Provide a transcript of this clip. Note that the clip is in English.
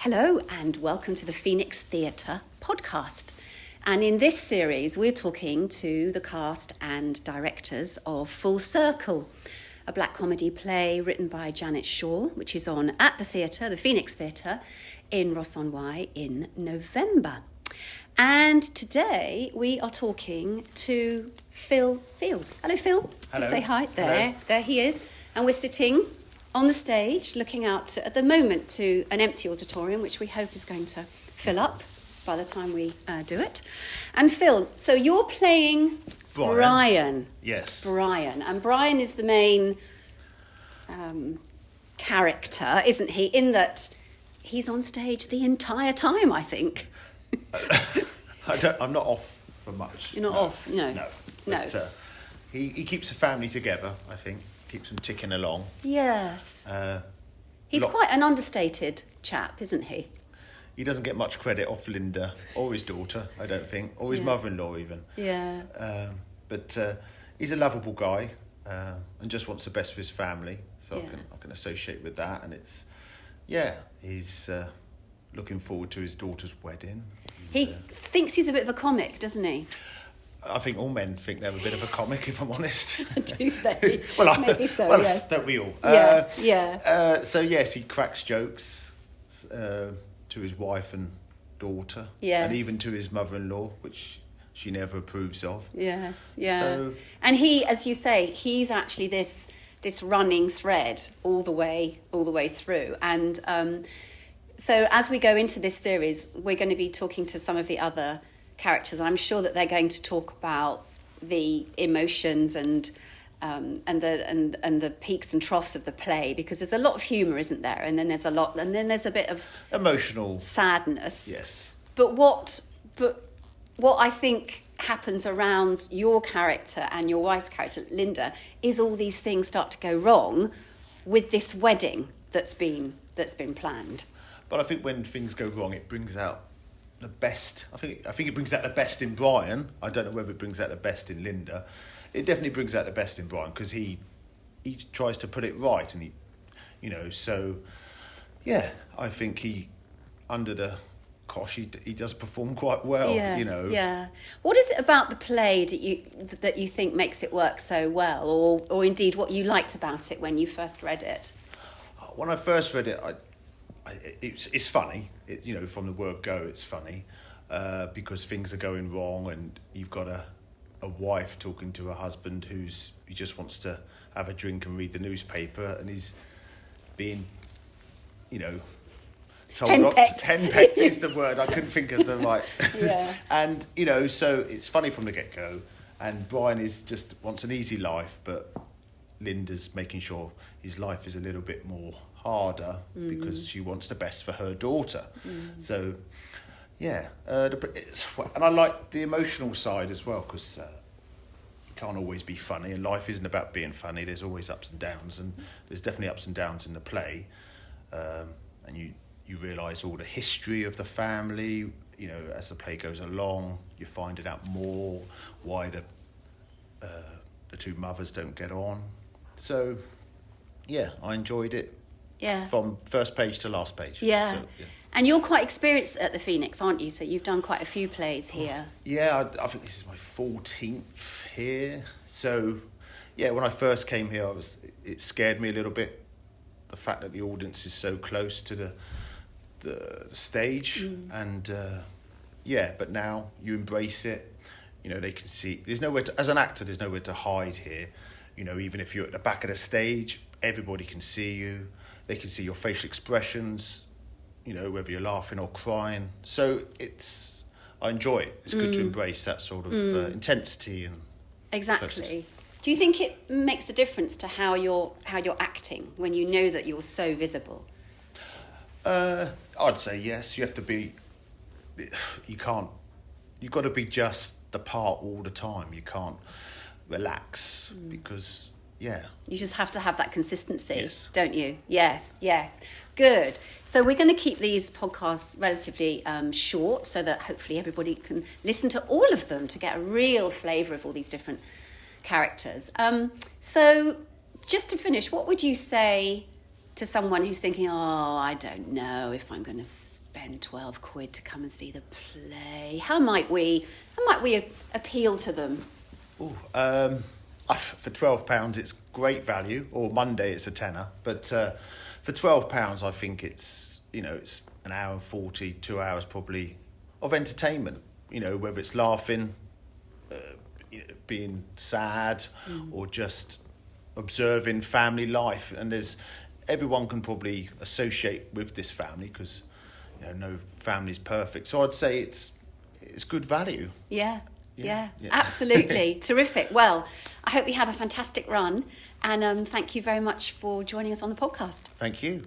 Hello and welcome to the Phoenix Theatre podcast. And in this series, we're talking to the cast and directors of Full Circle, a black comedy play written by Janet Shaw, which is on at the theatre, the Phoenix Theatre, in Ross-on-Wye in November. And today we are talking to Phil Field. Hello, Phil. Hello. Just say hi. Hello. There he is. And we're sitting on the stage looking out at the moment to an empty auditorium, which we hope is going to fill up by the time we do it. And Phil, so you're playing Brian. Yes. Brian. And Brian is the main character, isn't he? In that he's on stage the entire time, I think. I'm not off for much. You're not off? No. No. No. But, he keeps the family together, I think. Keeps them ticking along. Yes. He's quite an understated chap, isn't he? He doesn't get much credit off Linda or his daughter, I don't think, or his mother-in-law even. Yeah. But he's a lovable guy and just wants the best for his family. So Yeah. I can associate with that. And he's looking forward to his daughter's wedding. He thinks he's a bit of a comic, doesn't he? I think all men think they're a bit of a comic, if I'm honest. Do they? Well, Maybe so, well, yes. Don't we all? Yes, yeah. So, yes, he cracks jokes to his wife and daughter. Yes. And even to his mother-in-law, which she never approves of. Yes, yeah. So, and he, as you say, he's actually this running thread all the way through. And so as we go into this series, we're going to be talking to some of the other characters. I'm sure that they're going to talk about the emotions and the peaks and troughs of the play, because there's a lot of humour, isn't there? And then there's a bit of emotional sadness. Yes. But what I think happens around your character and your wife's character, Linda, is all these things start to go wrong with this wedding that's been planned. But I think when things go wrong, it brings out the best. I think it brings out the best in Brian. I don't know whether it brings out the best in Linda. It definitely brings out the best in Brian because he tries to put it right, and I think he, under the cosh, he does perform quite well. Yes, yeah. What is it about the play that you think makes it work so well, or indeed what you liked about it when you first read it? When I first read it, it's funny. From the word go, it's funny because things are going wrong, and you've got a wife talking to a husband who just wants to have a drink and read the newspaper, and he's being, told henpecked is the word. I couldn't think of the right. Yeah. And so it's funny from the get go, and Brian just wants an easy life, but Linda's making sure his life is a little bit more harder because she wants the best for her daughter. So, yeah, and I like the emotional side as well, because it can't always be funny, and life isn't about being funny. There's always ups and downs, and there's definitely ups and downs in the play, and you realise all the history of the family. As the play goes along, you're finding out more why the two mothers don't get on. So, yeah, I enjoyed it. Yeah. From first page to last page. Yeah. So, yeah. And you're quite experienced at the Phoenix, aren't you? So you've done quite a few plays here. Yeah, I think this is my 14th here. So, yeah, when I first came here, it scared me a little bit. The fact that the audience is so close to the stage. And, but now you embrace it. They can see. As an actor, there's nowhere to hide here. Even if you're at the back of the stage, everybody can see you. They can see your facial expressions, whether you're laughing or crying. So I enjoy it. It's good to embrace that sort of intensity and exactly. Purpose. Do you think it makes a difference to how you're acting when you know that you're so visible? I'd say yes. You have to be. You've got to be just the part all the time. You can't relax because. Yeah. You just have to have that consistency, yes. Don't you? Yes. Good. So we're going to keep these podcasts relatively short so that hopefully everybody can listen to all of them to get a real flavour of all these different characters. So just to finish, what would you say to someone who's thinking, oh, I don't know if I'm going to spend 12 quid to come and see the play? How might we appeal to them? Ooh, for £12, it's great value. Or Monday, it's a tenner. But for £12, I think it's an hour and 40, 2 hours probably of entertainment. Whether it's laughing, being sad, or just observing family life. And everyone can probably associate with this family because no family's perfect. So I'd say it's good value. Yeah, absolutely. Terrific. Well, I hope you have a fantastic run, and thank you very much for joining us on the podcast. Thank you.